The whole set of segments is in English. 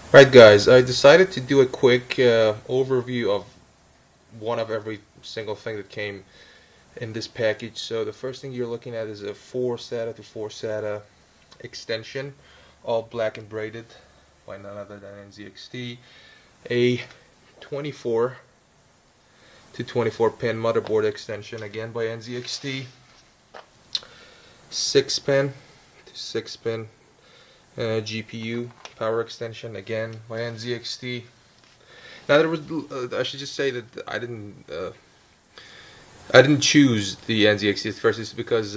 Alright guys, I decided to do a quick overview of one of every single thing that came in this package. So the first thing you're looking at is a 4 SATA to 4 SATA extension, all black and braided by none other than NZXT. A 24 to 24 pin motherboard extension, again by NZXT. 6 pin to 6 pin GPU power extension, again by NZXT. Now there was, I should just say that I didn't choose the NZXT at first. It's because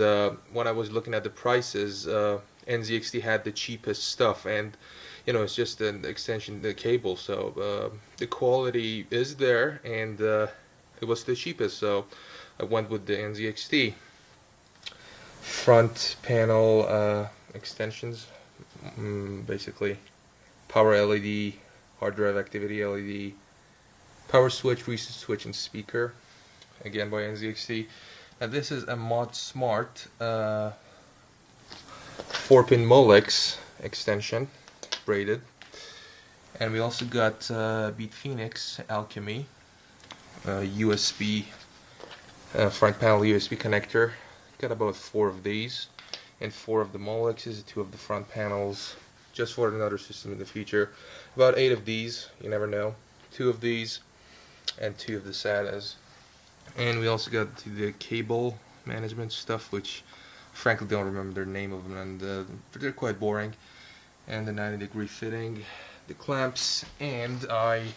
when I was looking at the prices, NZXT had the cheapest stuff, and you know, it's just an extension, the cable, so the quality is there, and it was the cheapest, so I went with the NZXT. Front panel extensions, basically power LED, hard drive activity LED, power switch, reset switch, and speaker, again by NZXT. And this is a Mod Smart 4-pin Molex extension, braided. And we also got Beat Phoenix Alchemy USB front panel USB connector. Got about 4 of these, and 4 of the Molexes, 2 of the front panels, just for another system in the future. About 8 of these, you never know. 2 of these, and 2 of the SATAs. And we also got the cable management stuff, which frankly don't remember their name of them, and they're quite boring. And the 90-degree fitting, the clamps, and I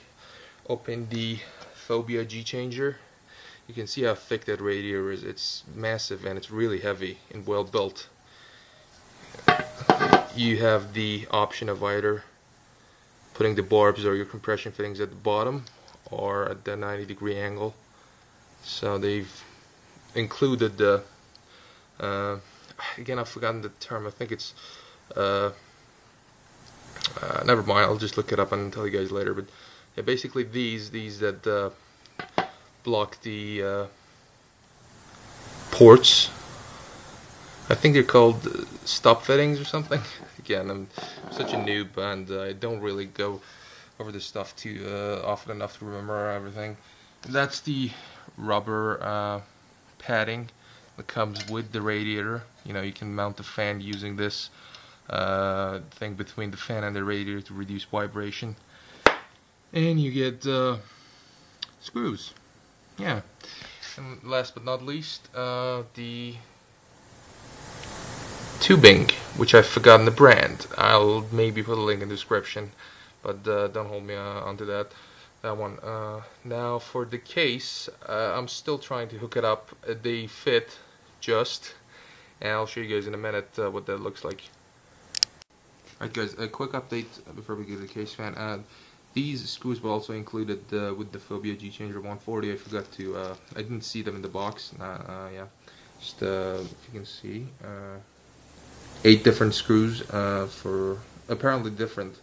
opened the Phobia G changer. You can see how thick that radiator is. It's massive and it's really heavy and well built. You have the option of either putting the barbs or your compression fittings at the bottom or at the 90-degree angle. So they've included the again, I've forgotten the term. I think it's never mind, I'll just look it up and tell you guys later. But yeah, basically these that block the ports, I think they're called stop fittings or something. Again, I'm such a noob, and I don't really go over this stuff too often enough to remember everything. That's the rubber padding that comes with the radiator. You know, you can mount the fan using this thing between the fan and the radiator to reduce vibration. And you get screws. Yeah. And last but not least, the tubing, which I've forgotten the brand. I'll maybe put a link in the description, but don't hold me onto that one. Now for the case, I'm still trying to hook it up. They fit just, and I'll show you guys in a minute what that looks like. Alright guys, a quick update before we get to the case fan. These screws were also included with the Phobia G Changer 140. I forgot to, I didn't see them in the box. Yeah, just if you can see, 8 different screws for apparently different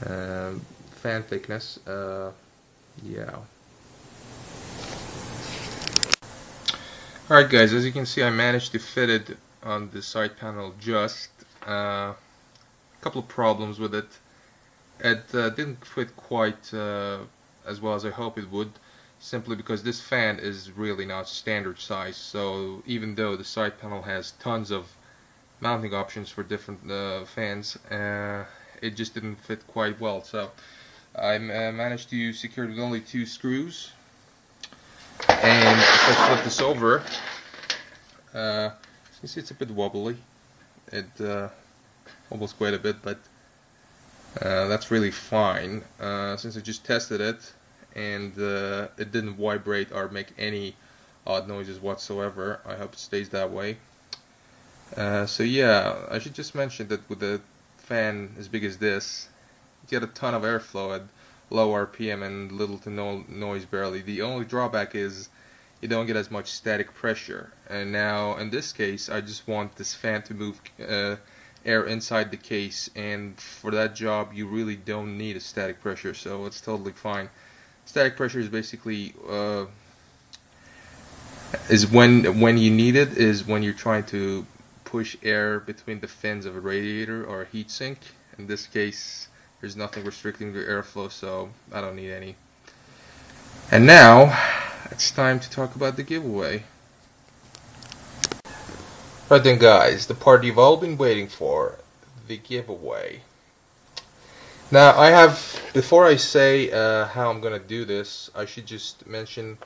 fan thickness. Yeah. Alright guys, as you can see, I managed to fit it on the side panel just. A couple of problems with it. It didn't fit quite as well as I hoped it would, simply because this fan is really not standard size. So even though the side panel has tons of mounting options for different fans, it just didn't fit quite well. So I managed to secure it with only 2 screws. And if I flip this over, you can see it's a bit wobbly. It wobbles quite a bit, but that's really fine, since I just tested it and it didn't vibrate or make any odd noises whatsoever. I hope it stays that way. So yeah, I should just mention that with a fan as big as this, you get a ton of airflow at low RPM and little to no noise barely. The only drawback is you don't get as much static pressure. And now in this case, I just want this fan to move air inside the case, and for that job you really don't need a static pressure, so it's totally fine. Static pressure is basically is when you need it, is when you're trying to push air between the fins of a radiator or a heatsink. In this case, There's nothing restricting the airflow, so I don't need any. And now it's time to talk about the giveaway. Right then, guys, the part you've all been waiting for, the giveaway. Now, before I say how I'm gonna do this, I should just mention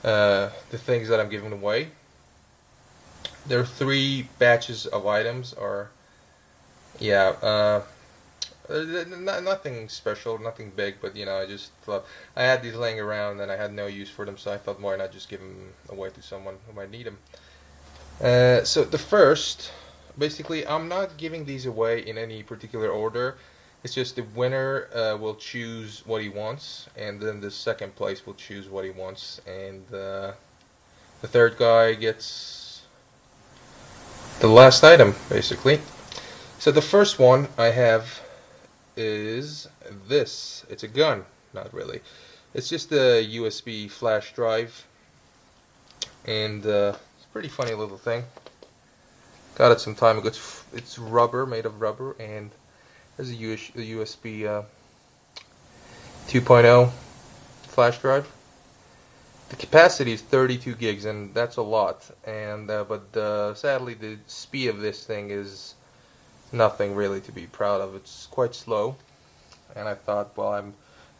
the things that I'm giving away. There are 3 batches of items, or nothing special, nothing big, but you know, I just thought I had these laying around and I had no use for them, so I thought, why not just give them away to someone who might need them. So the first, basically, I'm not giving these away in any particular order. It's just the winner will choose what he wants, and then the second place will choose what he wants, and the third guy gets the last item, basically. So the first one I have is this. It's a gun. Not really. It's just a USB flash drive, and it's a pretty funny little thing. Got it some time ago. It's rubber, made of rubber, and there's a USB 2.0 flash drive. The capacity is 32 gigs, and that's a lot. And but sadly, the speed of this thing is nothing really to be proud of. It's quite slow, and I thought, well, I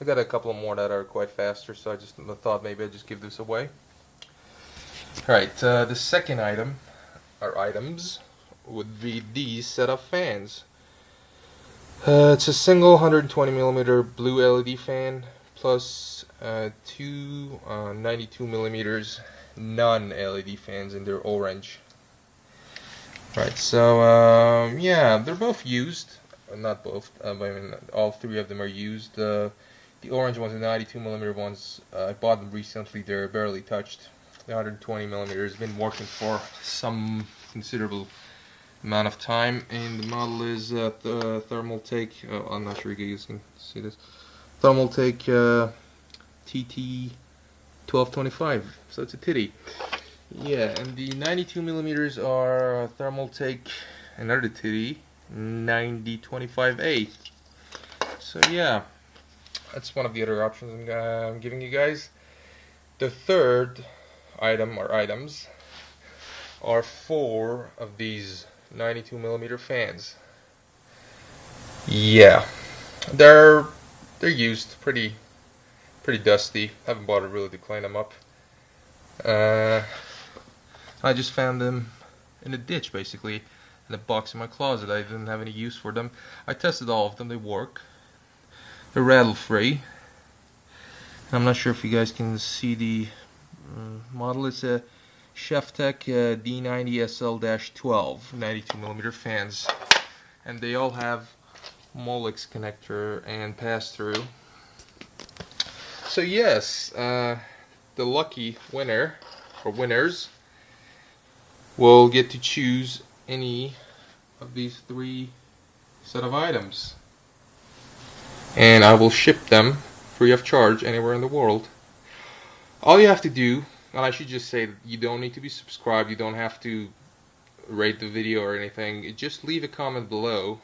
got a couple more that are quite faster, so I just thought maybe I'd just give this away. Alright, the second item, or items, would be these set of fans. It's a single 120mm blue LED fan plus 2 92mm non-LED fans, and they're orange. Right, so yeah, they're both used. Not both, I mean, all 3 of them are used. The orange ones, the 92mm ones, I bought them recently. They're barely touched. The 120mm has been working for some considerable amount of time, and the model is the Thermaltake. I'm not sure you guys can see this. Thermaltake TT1225. So it's a titty. Yeah, and the 92mm are Thermaltake, another titty, 9025A. So yeah, that's one of the other options I'm giving you guys. The third item, or items, are 4 of these 92mm fans. Yeah, they're used, pretty dusty. Haven't bothered really to clean them up. I just found them in a ditch, basically, in a box in my closet. I didn't have any use for them. I tested all of them. They work. They're rattle free. I'm not sure if you guys can see the model. It's a Cheftech D90SL-12 92mm fans, and they all have Molex connector and pass-through. So yes, the lucky winner, or winners, will get to choose any of these 3 set of items, and I will ship them free of charge anywhere in the world. All you have to do, and I should just say that you don't need to be subscribed, you don't have to rate the video or anything. Just leave a comment below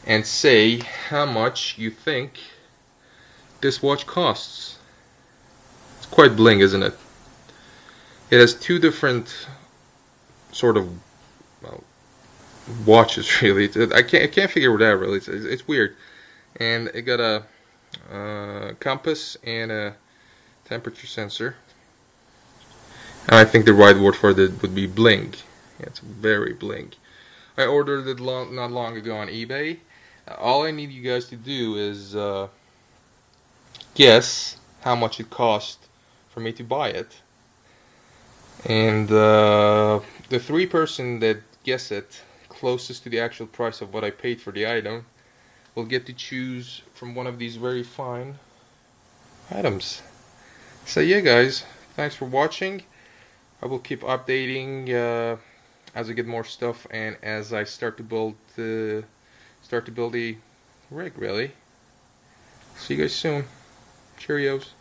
and say how much you think this watch costs. It's quite bling, isn't it? It has 2 different sort of, well, watches, really. I can't figure it out, really. It's weird. And it got a compass and a temperature sensor. And I think the right word for it would be bling. Yeah, it's very bling. I ordered it not long ago on eBay. All I need you guys to do is guess how much it cost for me to buy it. And the 3 person that guess it closest to the actual price of what I paid for the item will get to choose from one of these very fine items. So yeah, guys, thanks for watching. I will keep updating as I get more stuff and as I start to build a rig, really. See you guys soon. Cheerios.